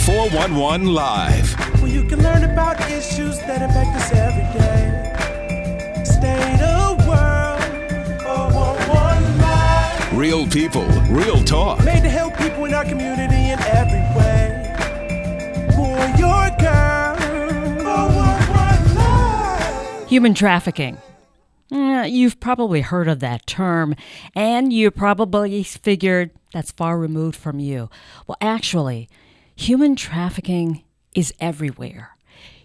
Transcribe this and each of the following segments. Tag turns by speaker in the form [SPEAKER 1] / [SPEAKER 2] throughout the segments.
[SPEAKER 1] 411 Live.
[SPEAKER 2] Where you can learn about issues that impact us every day. State of world, 411 Live.
[SPEAKER 1] Real people, real talk.
[SPEAKER 2] Made to help people in our community in every way. Boy or girl, 411 Live.
[SPEAKER 3] Human trafficking. You've probably heard of that term, and you probably figured that's far removed from you. Well, actually, human trafficking is everywhere.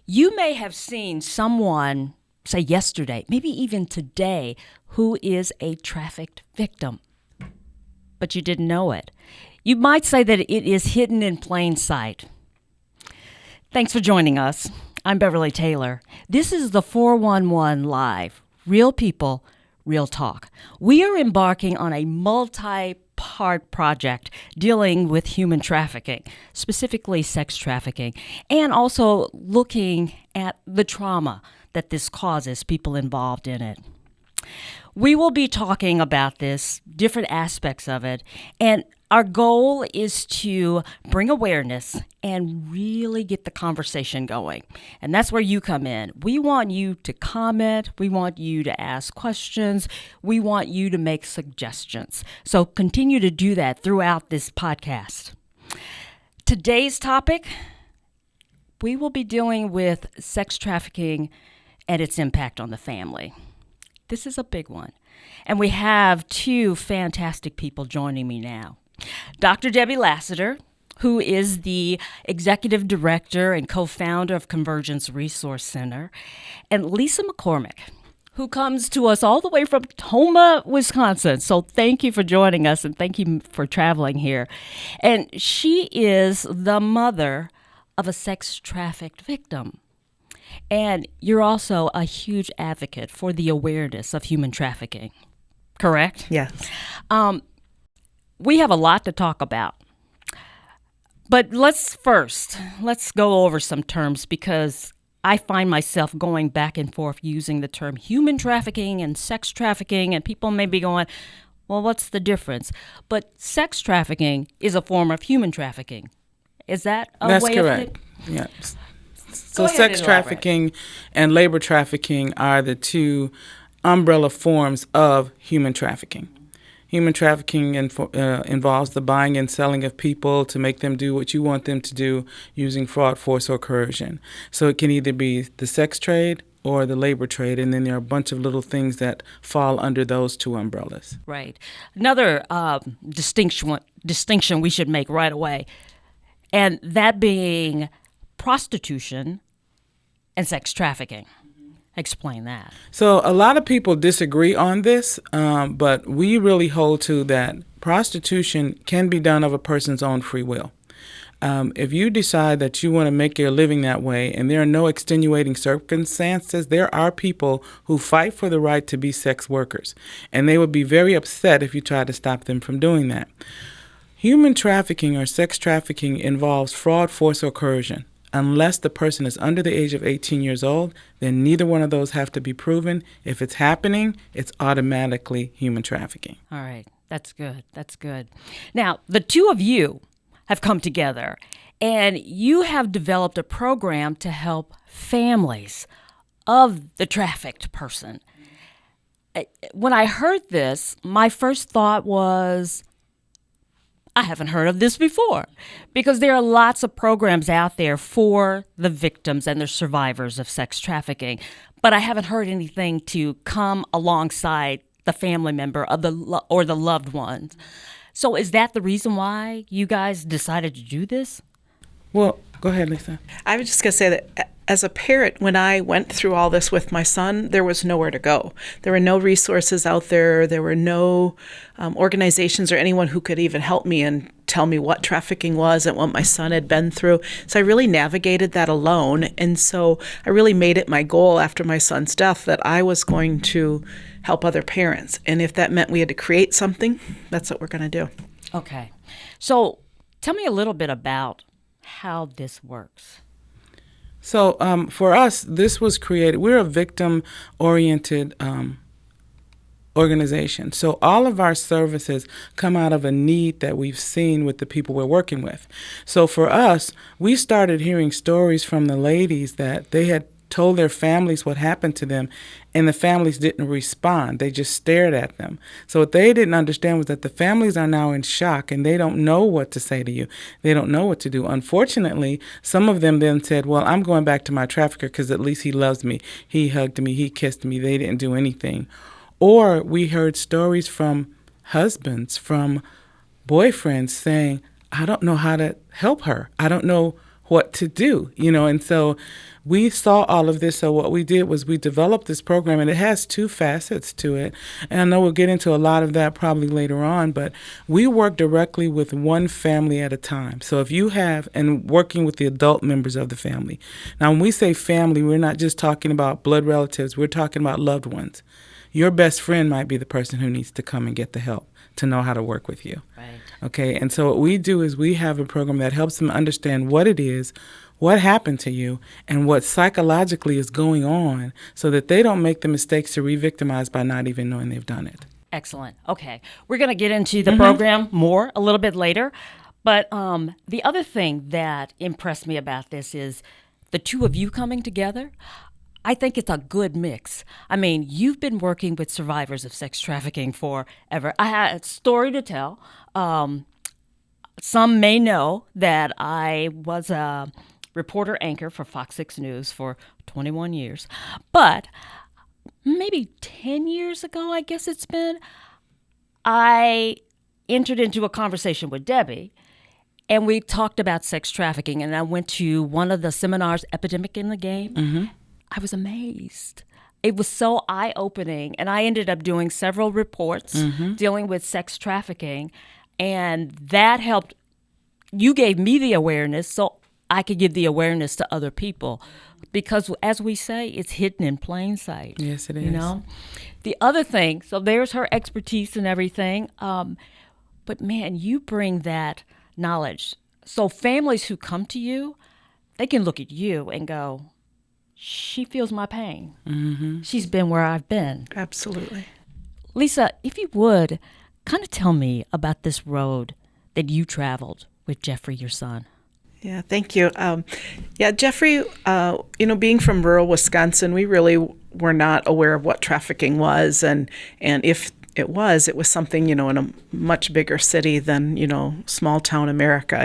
[SPEAKER 3] You may have seen someone, say yesterday, maybe even today, who is a trafficked victim, but you didn't know it. You might say that it is hidden in plain sight. Thanks for joining us. I'm Beverly Taylor. This is the 411 Live. Real people, real talk. We are embarking on a multi-part project dealing with human trafficking, specifically sex trafficking, and also looking at the trauma that this causes people involved in it. We will be talking about this, different aspects of it, and our goal is to bring awareness and really get the conversation going. And that's where you come in. We want you to comment. We want you to ask questions. We want you to make suggestions. So continue to do that throughout this podcast. Today's topic, we will be dealing with sex trafficking and its impact on the family. This is a big one. And we have two fantastic people joining me now. Dr. Debbie Lassiter, who is the executive director and co-founder of Convergence Resource Center, and Lisa McCormick, who comes to us all the way from Tacoma, Wisconsin. So thank you for joining us and thank you for traveling here. And she is the mother of a sex trafficked victim. And you're also a huge advocate for the awareness of human trafficking, correct?
[SPEAKER 4] Yes.
[SPEAKER 3] We have a lot to talk about. But let's go over some terms because I find myself going back and forth using the term human trafficking and sex trafficking, and people may be going, well, what's the difference? But sex trafficking is a form of human trafficking. Is that a
[SPEAKER 4] That's
[SPEAKER 3] way
[SPEAKER 4] correct.
[SPEAKER 3] of
[SPEAKER 4] Yeah.
[SPEAKER 3] Go
[SPEAKER 4] So
[SPEAKER 3] ahead
[SPEAKER 4] sex
[SPEAKER 3] and elaborate.
[SPEAKER 4] trafficking and labor trafficking are the two umbrella forms of human trafficking. Human trafficking involves the buying and selling of people to make them do what you want them to do using fraud, force, or coercion. So it can either be the sex trade or the labor trade, and then there are a bunch of little things that fall under those two umbrellas.
[SPEAKER 3] Right. Another distinction we should make right away, and that being prostitution and sex trafficking. Explain that.
[SPEAKER 4] So a lot of people disagree on this, but we really hold to that prostitution can be done of a person's own free will. If you decide that you want to make your living that way and there are no extenuating circumstances, there are people who fight for the right to be sex workers, and they would be very upset if you tried to stop them from doing that. Human trafficking or sex trafficking involves fraud, force, or coercion. Unless the person is under the age of 18 years old, then neither one of those have to be proven. If it's happening, it's automatically human trafficking.
[SPEAKER 3] All right. That's good. That's good. Now, the two of you have come together and you have developed a program to help families of the trafficked person. When I heard this, my first thought was, I haven't heard of this before, because there are lots of programs out there for the victims and the survivors of sex trafficking, but I haven't heard anything to come alongside the family member of or the loved ones. So is that the reason why you guys decided to do this?
[SPEAKER 4] Well, go ahead, Lisa.
[SPEAKER 5] I was just going to say that as a parent, when I went through all this with my son, there was nowhere to go. There were no resources out there. There were no organizations or anyone who could even help me and tell me what trafficking was and what my son had been through. So I really navigated that alone. And so I really made it my goal after my son's death that I was going to help other parents. And if that meant we had to create something, that's what we're going to do.
[SPEAKER 3] Okay. So tell me a little bit about how this works.
[SPEAKER 4] So for us, this was created. We're a victim-oriented organization. So all of our services come out of a need that we've seen with the people we're working with. So for us, we started hearing stories from the ladies that they had told their families what happened to them, and the families didn't respond. They just stared at them. So what they didn't understand was that the families are now in shock, and they don't know what to say to you. They don't know what to do. Unfortunately, some of them then said, well, I'm going back to my trafficker because at least he loves me. He hugged me. He kissed me. They didn't do anything. Or we heard stories from husbands, from boyfriends saying, I don't know how to help her. I don't know what to do, and so we saw all of this. So what we did was we developed this program, and it has two facets to it. And I know we'll get into a lot of that probably later on, but we work directly with one family at a time. So if you have, and working with the adult members of the family. Now, when we say family, we're not just talking about blood relatives. We're talking about loved ones. Your best friend might be the person who needs to come and get the help to know how to work with you.
[SPEAKER 3] Right.
[SPEAKER 4] Okay, and so what we do is we have a program that helps them understand what it is, what happened to you, and what psychologically is going on so that they don't make the mistakes to re-victimize by not even knowing they've done it.
[SPEAKER 3] Excellent. Okay. We're going to get into the program more a little bit later. But the other thing that impressed me about this is the two of you coming together. I think it's a good mix. I mean, you've been working with survivors of sex trafficking forever. I had a story to tell. Some may know that I was a reporter anchor for Fox 6 News for 21 years. But maybe 10 years ago, I guess it's been, I entered into a conversation with Debbie, and we talked about sex trafficking. And I went to one of the seminars, Epidemic in the Game. Mm-hmm. I was amazed. It was so eye-opening, and I ended up doing several reports dealing with sex trafficking, and that helped. You gave me the awareness so I could give the awareness to other people, because as we say, it's hidden in plain sight.
[SPEAKER 4] Yes, it is.
[SPEAKER 3] The other thing, so there's her expertise and everything, but man, you bring that knowledge. So families who come to you, they can look at you and go, she feels my pain. Mm-hmm. She's been where I've been.
[SPEAKER 5] Absolutely.
[SPEAKER 3] Lisa, if you would, kind of tell me about this road that you traveled with Jeffrey, your son.
[SPEAKER 5] Yeah, thank you. Jeffrey, being from rural Wisconsin, we really were not aware of what trafficking was. And if it was something, in a much bigger city than, small town America,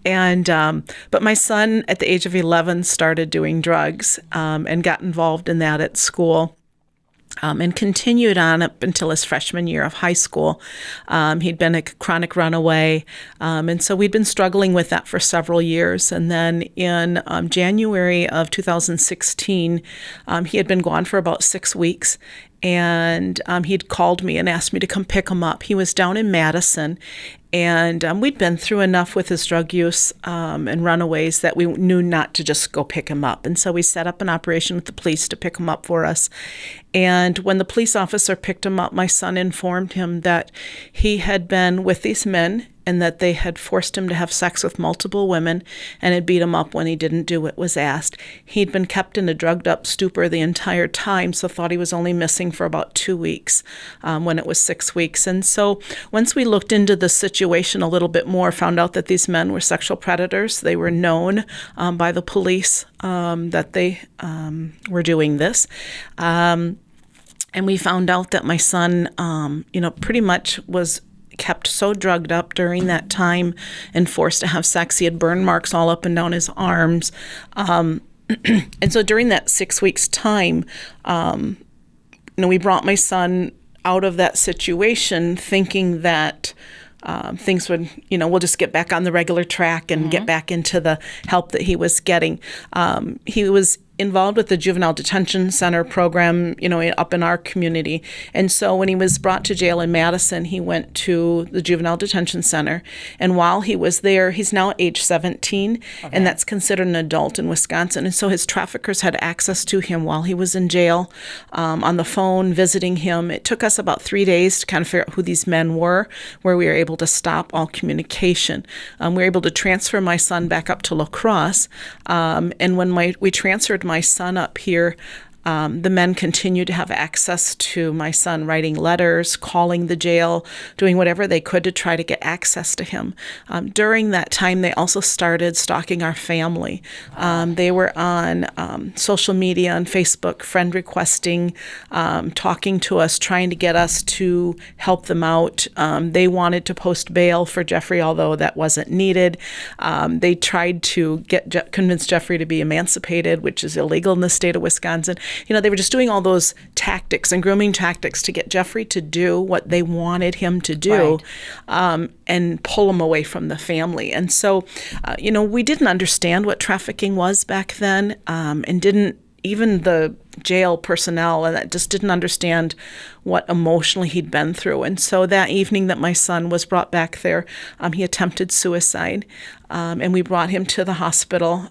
[SPEAKER 5] And, but my son at the age of 11 started doing drugs and got involved in that at school. And continued on up until his freshman year of high school. He'd been a chronic runaway, and so we'd been struggling with that for several years. And then in January of 2016, he had been gone for about 6 weeks, and he'd called me and asked me to come pick him up. He was down in Madison, and we'd been through enough with his drug use and runaways that we knew not to just go pick him up. And so we set up an operation with the police to pick him up for us. And when the police officer picked him up, my son informed him that he had been with these men and that they had forced him to have sex with multiple women and had beat him up when he didn't do what was asked. He'd been kept in a drugged-up stupor the entire time, so thought he was only missing for about 2 weeks when it was 6 weeks. And so once we looked into the situation a little bit more, found out that these men were sexual predators. They were known by the police that they were doing this. And we found out that my son, pretty much was kept so drugged up during that time and forced to have sex. He had burn marks all up and down his arms. And so during that 6 weeks time, we brought my son out of that situation thinking that things would, we'll just get back on the regular track and get back into the help that he was getting. He was involved with the juvenile detention center program, up in our community. And so when he was brought to jail in Madison, he went to the juvenile detention center. And while he was there, he's now age 17, and that's considered an adult in Wisconsin. And so his traffickers had access to him while he was in jail, on the phone, visiting him. It took us about 3 days to kind of figure out who these men were, where we were able to stop all communication. We were able to transfer my son back up to La Crosse. And when we transferred my son up here, The men continued to have access to my son, writing letters, calling the jail, doing whatever they could to try to get access to him. During that time, they also started stalking our family. They were on social media, on Facebook, friend requesting, talking to us, trying to get us to help them out. They wanted to post bail for Jeffrey, although that wasn't needed. They tried to convince Jeffrey to be emancipated, which is illegal in the state of Wisconsin. They were just doing all those tactics and grooming tactics to get Jeffrey to do what they wanted him to do, and pull him away from the family. And so, we didn't understand what trafficking was back then, and didn't even the jail personnel and that just didn't understand what emotionally he'd been through. And so that evening that my son was brought back there, he attempted suicide, and we brought him to the hospital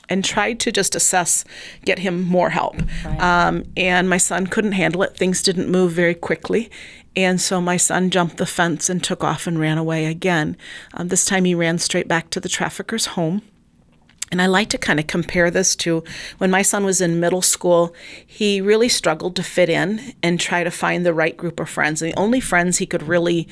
[SPEAKER 5] and tried to just get him more help. Right. And my son couldn't handle it. Things didn't move very quickly. And so my son jumped the fence and took off and ran away again. This time he ran straight back to the trafficker's home. And I like to kind of compare this to when my son was in middle school. He really struggled to fit in and try to find the right group of friends. And the only friends he could really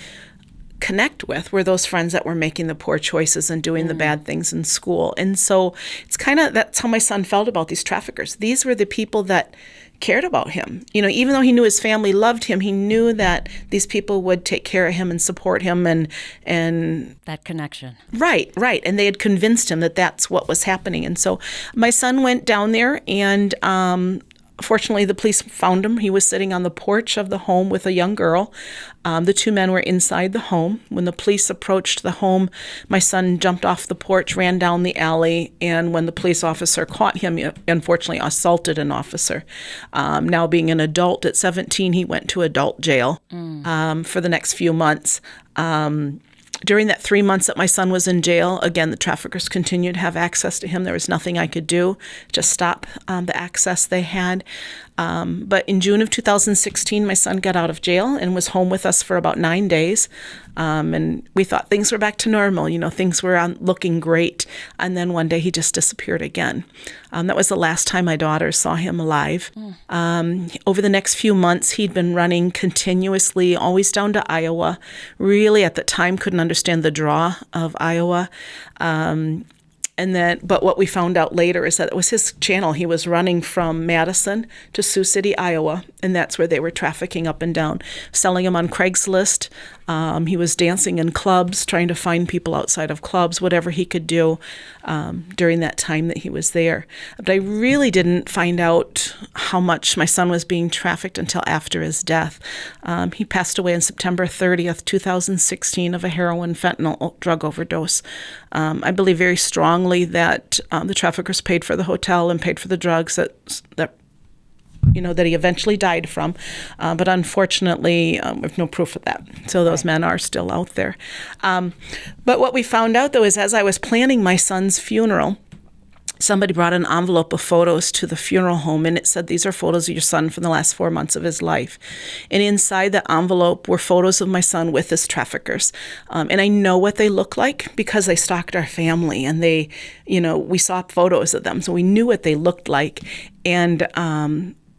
[SPEAKER 5] connect with were those friends that were making the poor choices and doing the bad things in school. And so that's how my son felt about these traffickers. These were the people that cared about him. Even though he knew his family loved him, he knew that these people would take care of him and support him and
[SPEAKER 3] that connection.
[SPEAKER 5] Right. And they had convinced him that that's what was happening. And so my son went down there, and fortunately, the police found him. He was sitting on the porch of the home with a young girl. The two men were inside the home. When the police approached the home, my son jumped off the porch, ran down the alley, and when the police officer caught him, he unfortunately assaulted an officer. Now being an adult at 17, he went to adult jail for the next few months. During that 3 months that my son was in jail, again, the traffickers continued to have access to him. There was nothing I could do to stop the access they had. But in June of 2016, my son got out of jail and was home with us for about 9 days. And we thought things were back to normal. Things were looking great. And then one day he just disappeared again. That was the last time my daughter saw him alive. Over the next few months, he'd been running continuously, always down to Iowa. Really, at the time, couldn't understand the draw of Iowa. But what we found out later is that it was his channel. He was running from Madison to Sioux City, Iowa, and that's where they were trafficking up and down, selling him on Craigslist. He was dancing in clubs, trying to find people outside of clubs, whatever he could do during that time that he was there. But I really didn't find out how much my son was being trafficked until after his death. He passed away on September 30th, 2016 of a heroin fentanyl drug overdose. I believe very strongly that the traffickers paid for the hotel and paid for the drugs that he eventually died from. But unfortunately, we have no proof of that. So those men are still out there. But what we found out, though, is as I was planning my son's funeral, somebody brought an envelope of photos to the funeral home, and it said, "These are photos of your son from the last 4 months of his life." And inside the envelope were photos of my son with his traffickers. And I know what they look like because they stalked our family, and we saw photos of them, so we knew what they looked like. And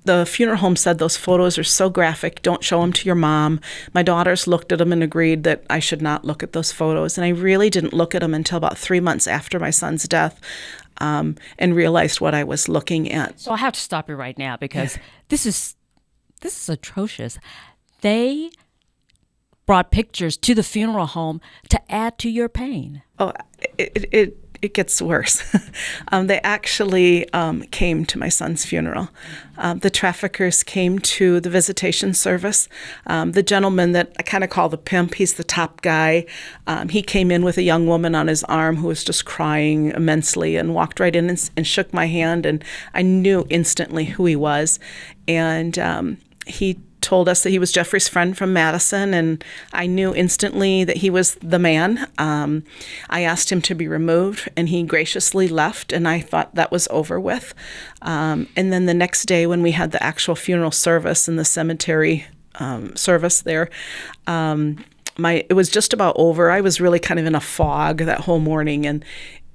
[SPEAKER 5] the funeral home said, "Those photos are so graphic, don't show them to your mom." My daughters looked at them and agreed that I should not look at those photos. And I really didn't look at them until about 3 months after my son's death, and realized what I was looking at.
[SPEAKER 3] So I have to stop you right now because this is atrocious. They brought pictures to the funeral home to add to your pain.
[SPEAKER 5] Oh, it gets worse. They actually came to my son's funeral. The traffickers came to the visitation service. The gentleman that I kind of call the pimp, he's the top guy. He came in with a young woman on his arm who was just crying immensely and walked right in and shook my hand, and I knew instantly who he was. And he told us that he was Jeffrey's friend from Madison, and I knew instantly that he was the man. I asked him to be removed, and he graciously left, and I thought that was over with. And then the next day when we had the actual funeral service in the cemetery service there, it was just about over. I was really kind of in a fog that whole morning, and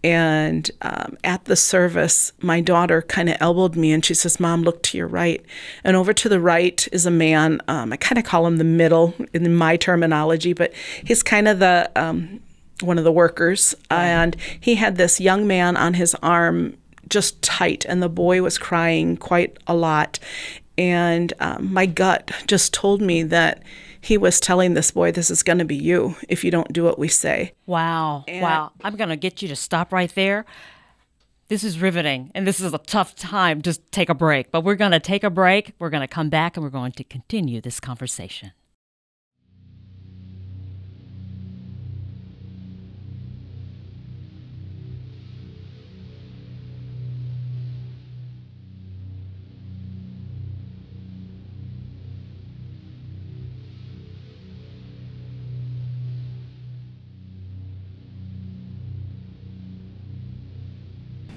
[SPEAKER 5] And at the service, my daughter kind of elbowed me and she says, "Mom, look to your right." And over to the right is a man. I kind of call him the middle in my terminology, but he's kind of the one of the workers. And he had this young man on his arm just tight, and the boy was crying quite a lot. And my gut just told me that he was telling this boy, "This is going to be you if you don't do what we say."
[SPEAKER 3] Wow. Wow. I'm going to get you to stop right there. This is riveting, and this is a tough time to take a break. But we're going to take a break. We're going to come back, and we're going to continue this conversation.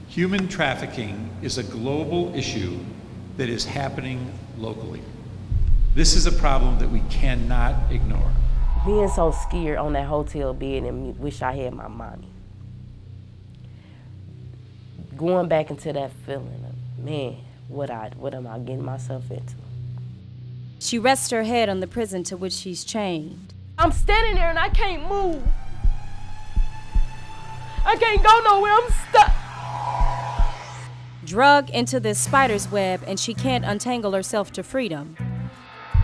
[SPEAKER 6] Human trafficking is a global issue that is happening locally. This is a problem that we cannot ignore.
[SPEAKER 7] Being so scared on that hotel bed and wish I had my mommy. Going back into that feeling of, man, what am I getting myself into?
[SPEAKER 8] She rests her head on the prison to which she's chained.
[SPEAKER 7] I'm standing there and I can't move. I can't go nowhere, I'm stuck.
[SPEAKER 8] Drug into this spider's web, and she can't untangle herself to freedom.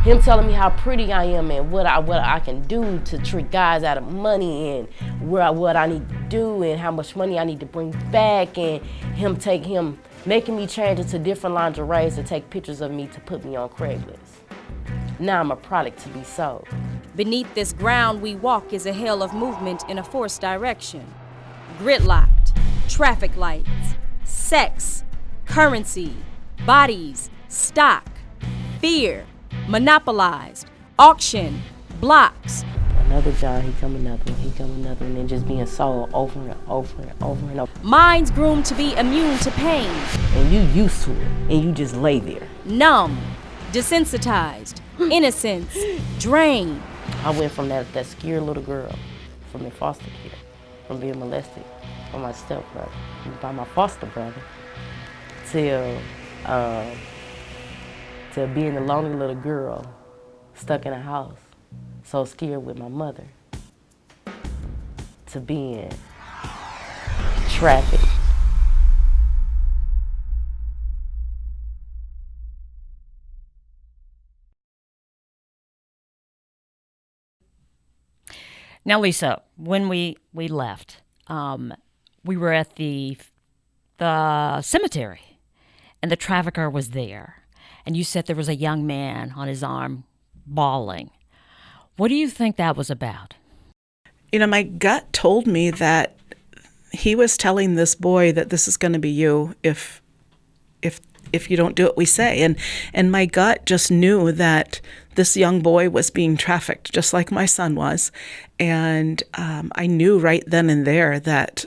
[SPEAKER 7] Him telling me how pretty I am and what I can do to trick guys out of money and what I need to do and how much money I need to bring back, and him making me change into different lingeries to take pictures of me to put me on Craigslist. Now I'm a product to be sold.
[SPEAKER 8] Beneath this ground we walk is a hell of movement in a forced direction. Gridlocked, traffic lights, sex, currency, bodies, stock, fear, monopolized, auction, blocks.
[SPEAKER 7] Another job, he come another one, and just being sold over and over and over and over.
[SPEAKER 8] Minds groomed to be immune to pain.
[SPEAKER 7] And you used to it, and you just lay there.
[SPEAKER 8] Numb, desensitized, innocence, drained.
[SPEAKER 7] I went from that scared little girl, from in foster care, from being molested by my stepbrother, by my foster brother, to being a lonely little girl stuck in a house, so scared with my mother, to being trafficked.
[SPEAKER 3] Now, Lisa, when we left, we were at the cemetery, and the trafficker was there. And you said there was a young man on his arm bawling. What do you think that was about?
[SPEAKER 5] You know, my gut told me that he was telling this boy that this is going to be you if you don't do what we say. And my gut just knew that this young boy was being trafficked, just like my son was. And I knew right then and there that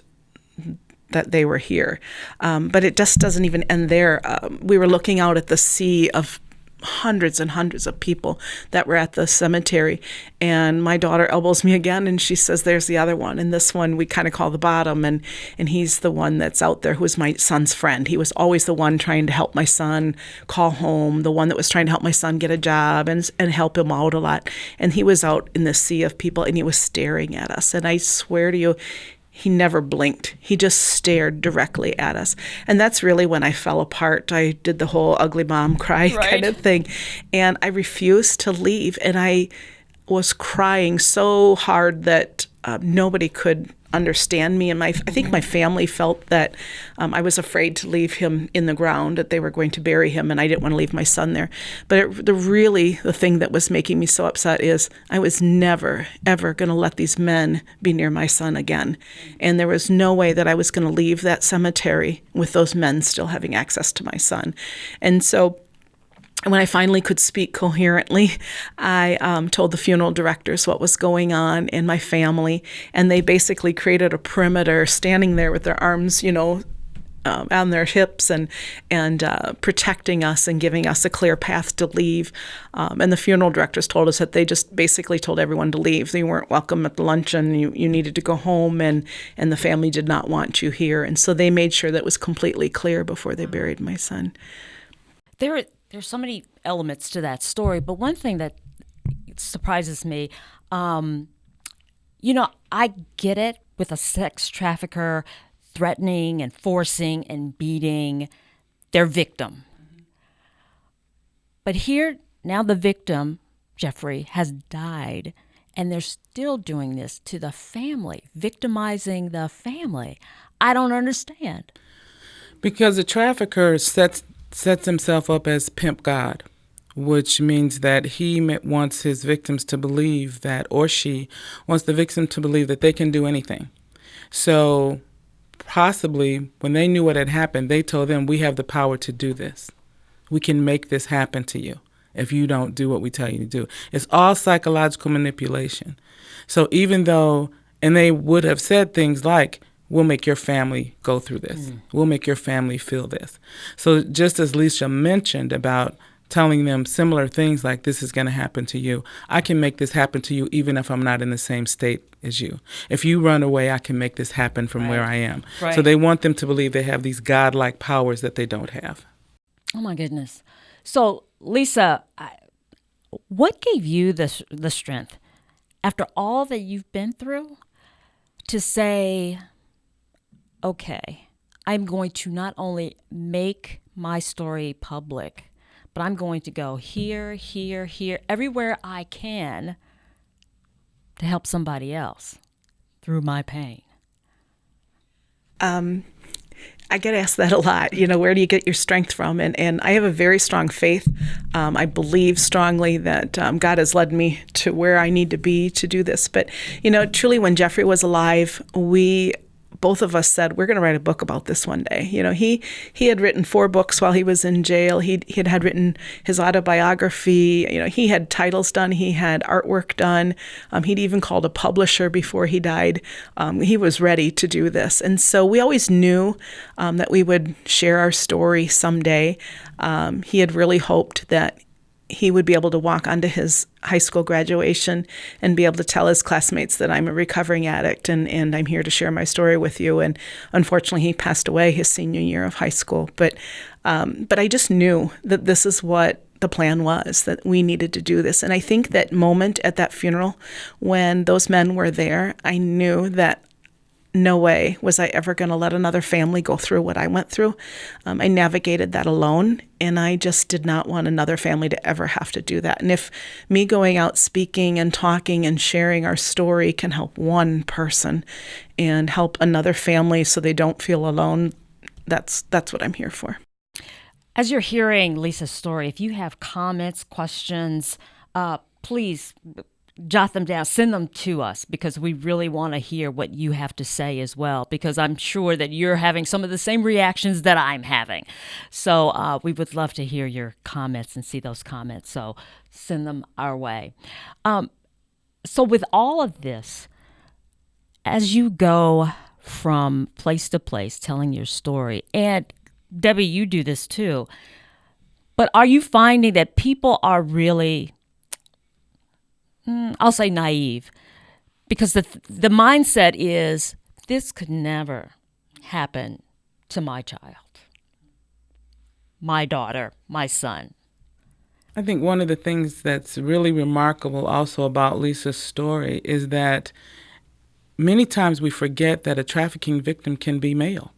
[SPEAKER 5] they were here. But it just doesn't even end there. We were looking out at the sea of hundreds and hundreds of people that were at the cemetery. And my daughter elbows me again, and she says, "There's the other one." And this one we kind of call the bottom. And he's the one that's out there who is my son's friend. He was always the one trying to help my son call home, the one that was trying to help my son get a job and help him out a lot. And he was out in the sea of people, and he was staring at us. And I swear to you, he never blinked. He just stared directly at us. And that's really when I fell apart. I did the whole ugly mom cry kind of thing. And I refused to leave. And I was crying so hard that nobody could understand me. And I think my family felt that I was afraid to leave him in the ground, that they were going to bury him, and I didn't want to leave my son there. But the thing that was making me so upset is I was never, ever going to let these men be near my son again. And there was no way that I was going to leave that cemetery with those men still having access to my son. And so when I finally could speak coherently, I told the funeral directors what was going on and my family, and they basically created a perimeter, standing there with their arms, on their hips and protecting us and giving us a clear path to leave. And the funeral directors told us that they just basically told everyone to leave. They weren't welcome at the luncheon. You needed to go home, and the family did not want you here. And so they made sure that it was completely clear before they buried my son.
[SPEAKER 3] There's so many elements to that story, but one thing that surprises me, I get it with a sex trafficker threatening and forcing and beating their victim. But here, now the victim, Jeffrey, has died, and they're still doing this to the family, victimizing the family. I don't understand.
[SPEAKER 4] Because the trafficker sets himself up as pimp God, which means that he wants his victims to believe that, or she wants the victim to believe that they can do anything. So possibly when they knew what had happened, they told them, we have the power to do this. We can make this happen to you if you don't do what we tell you to do. It's all psychological manipulation. So even though, and they would have said things like, we'll make your family go through this. We'll make your family feel this. So just as Lisa mentioned about telling them similar things like, this is going to happen to you, I can make this happen to you even if I'm not in the same state as you. If you run away, I can make this happen from where I am.
[SPEAKER 3] Right.
[SPEAKER 4] So they want them to believe they have these godlike powers that they don't have.
[SPEAKER 3] Oh, my goodness. So, Lisa, what gave you the strength, after all that you've been through, to say, okay, I'm going to not only make my story public, but I'm going to go here, everywhere I can to help somebody else through my pain?
[SPEAKER 5] I get asked that a lot. Where do you get your strength from? And I have a very strong faith. I believe strongly that God has led me to where I need to be to do this. But, truly when Jeffrey was alive, both of us said, we're going to write a book about this one day. He had written 4 books while he was in jail. He had written his autobiography. He had titles done. He had artwork done. He'd even called a publisher before he died. He was ready to do this. And so we always knew that we would share our story someday. He had really hoped that he would be able to walk onto his high school graduation and be able to tell his classmates that I'm a recovering addict and I'm here to share my story with you. And unfortunately, he passed away his senior year of high school. But I just knew that this is what the plan was, that we needed to do this. And I think that moment at that funeral when those men were there, I knew that no way was I ever going to let another family go through what I went through. I navigated that alone, and I just did not want another family to ever have to do that. And if me going out speaking and talking and sharing our story can help one person and help another family so they don't feel alone, that's what I'm here for.
[SPEAKER 3] As you're hearing Lisa's story, if you have comments, questions, please jot them down, send them to us, because we really want to hear what you have to say as well, because I'm sure that you're having some of the same reactions that I'm having. So we would love to hear your comments and see those comments. So send them our way. So with all of this, as you go from place to place telling your story, and Debbie, you do this too, but are you finding that people are really, I'll say naive, because the mindset is, this could never happen to my child, my daughter, my son?
[SPEAKER 4] I think one of the things that's really remarkable also about Lisa's story is that many times we forget that a trafficking victim can be male.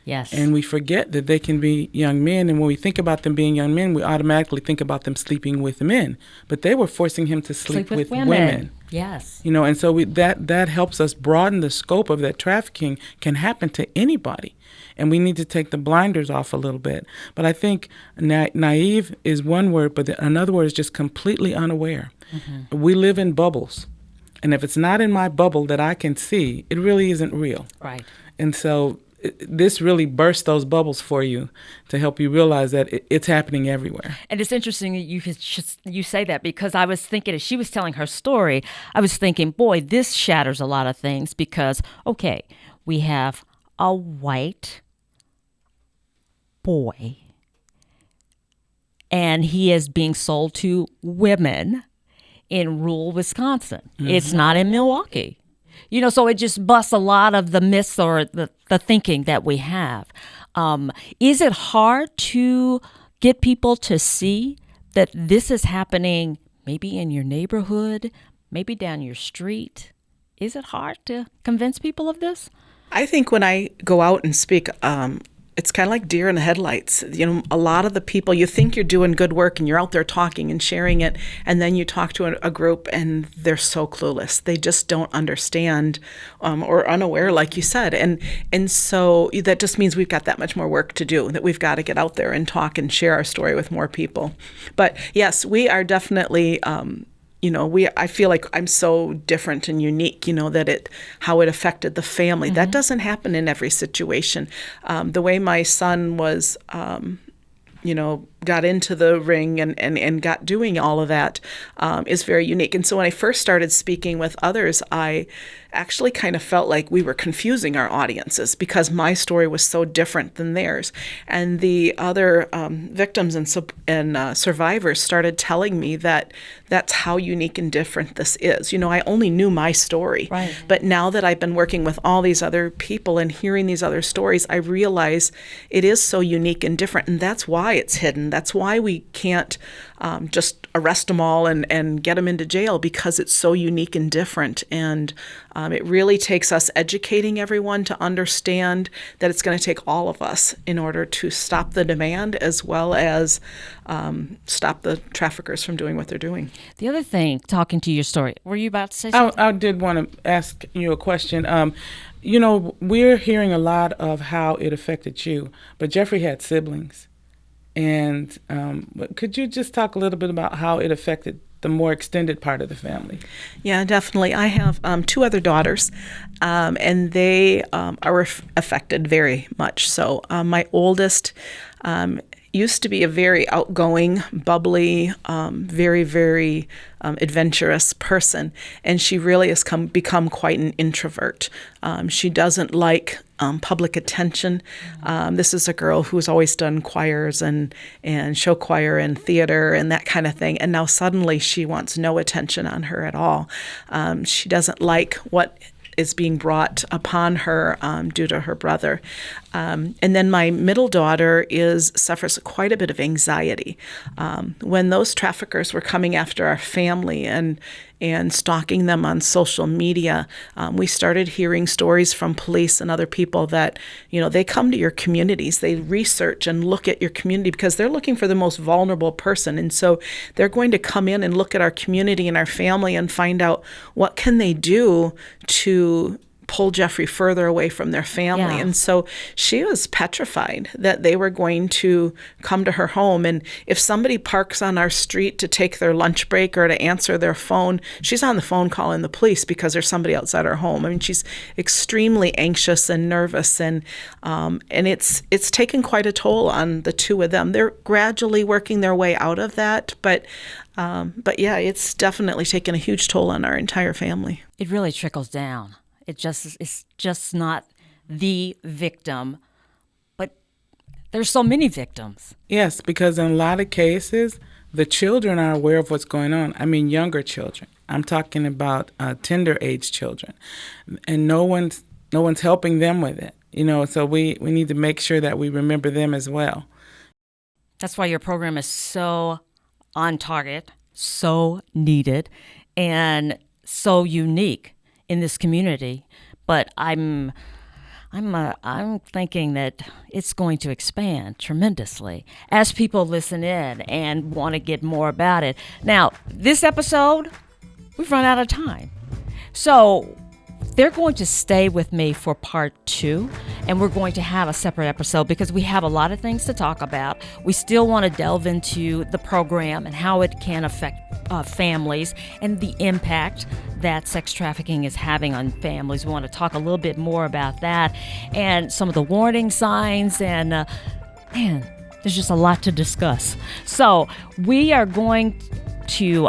[SPEAKER 3] Yes.
[SPEAKER 4] And we forget that they can be young men. And when we think about them being young men, we automatically think about them sleeping with men. But they were forcing him to sleep with women.
[SPEAKER 3] Yes.
[SPEAKER 4] And so that helps us broaden the scope of that trafficking can happen to anybody. And we need to take the blinders off a little bit. But I think naive is one word, but another word is just completely unaware. Mm-hmm. We live in bubbles. And if it's not in my bubble that I can see, it really isn't real.
[SPEAKER 3] Right.
[SPEAKER 4] And so this really bursts those bubbles for you to help you realize that it's happening everywhere.
[SPEAKER 3] And it's interesting that you say that, because I was thinking, as she was telling her story, I was thinking, boy, this shatters a lot of things, because, okay, we have a white boy, and he is being sold to women in rural Wisconsin. It's not in Milwaukee. So it just busts a lot of the myths or the thinking that we have. Is it hard to get people to see that this is happening maybe in your neighborhood, maybe down your street? Is it hard to convince people of this?
[SPEAKER 5] I think when I go out and speak, it's kind of like deer in the headlights. A lot of the people, you think you're doing good work and you're out there talking and sharing it, and then you talk to a group and they're so clueless. They just don't understand or unaware, like you said. And so that just means we've got that much more work to do, that we've got to get out there and talk and share our story with more people. But yes, we are definitely I feel like I'm so different and unique, that how it affected the family. That doesn't happen in every situation. The way my son was, got into the ring and got doing all of that is very unique. And so when I first started speaking with others, I actually kind of felt like we were confusing our audiences because my story was so different than theirs. And the other victims and survivors started telling me that that's how unique and different this is. I only knew my story.
[SPEAKER 3] Right.
[SPEAKER 5] But now that I've been working with all these other people and hearing these other stories, I realize it is so unique and different. And that's why it's hidden. That's why we can't just arrest them all and get them into jail, because it's so unique and different. And it really takes us educating everyone to understand that it's going to take all of us in order to stop the demand as well as stop the traffickers from doing what they're doing.
[SPEAKER 3] The other thing, talking to your story, were you about to say something?
[SPEAKER 4] I did want to ask you a question. We're hearing a lot of how it affected you, but Jeffrey had siblings. And could you just talk a little bit about how it affected the more extended part of the family?
[SPEAKER 5] Yeah, definitely. I have 2 other daughters, and they are affected very much. So my oldest used to be a very outgoing, bubbly, very, very adventurous person, and she really has become quite an introvert. She doesn't like public attention. This is a girl who's always done choirs and show choir and theater and that kind of thing, and now suddenly she wants no attention on her at all. She doesn't like what is being brought upon her due to her brother. And then my middle daughter suffers quite a bit of anxiety. When those traffickers were coming after our family and stalking them on social media, we started hearing stories from police and other people that, they come to your communities, they research and look at your community because they're looking for the most vulnerable person. And so they're going to come in and look at our community and our family and find out what can they do to pull Jeffrey further away from their family.
[SPEAKER 3] Yeah.
[SPEAKER 5] And so she was petrified that they were going to come to her home. And if somebody parks on our street to take their lunch break or to answer their phone, she's on the phone calling the police because there's somebody outside her home. I mean, she's extremely anxious and nervous, and it's taken quite a toll on the 2 of them. They're gradually working their way out of that, but yeah, it's definitely taken a huge toll on our entire family.
[SPEAKER 3] It really trickles down. It's just not the victim, but there's so many victims.
[SPEAKER 4] Yes, because in a lot of cases, the children are aware of what's going on. I mean, younger children. I'm talking about tender age children, and no one's helping them with it. So we need to make sure that we remember them as well.
[SPEAKER 3] That's why your program is so on target, so needed, and so unique in this community. But I'm thinking that it's going to expand tremendously as people listen in and want to get more about it. Now, this episode, we've run out of time. So they're going to stay with me for part 2, and we're going to have a separate episode because we have a lot of things to talk about. We still want to delve into the program and how it can affect families and the impact that sex trafficking is having on families. We want to talk a little bit more about that and some of the warning signs, and man, there's just a lot to discuss. So we are going to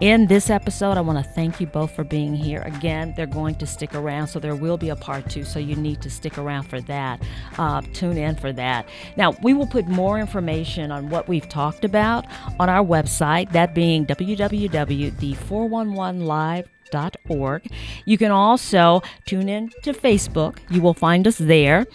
[SPEAKER 3] end this episode, I want to thank you both for being here. Again, they're going to stick around, so there will be a part 2, so you need to stick around for that. Tune in for that. Now, we will put more information on what we've talked about on our website, that being www.the411live.org. You can also tune in to Facebook. You will find us there.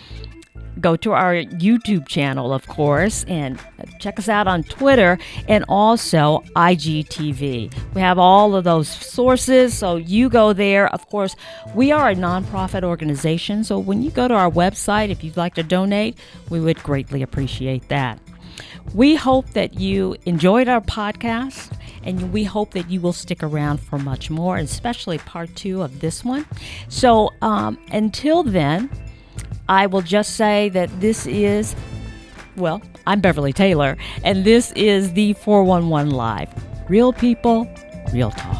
[SPEAKER 3] Go to our YouTube channel, of course, and check us out on Twitter and also IGTV. We have all of those sources, so you go there. Of course, we are a nonprofit organization, so when you go to our website, if you'd like to donate, we would greatly appreciate that. We hope that you enjoyed our podcast, and we hope that you will stick around for much more, especially part 2 of this one. So until then, I will just say that I'm Beverly Taylor, and this is the 411 Live. Real people, real talk.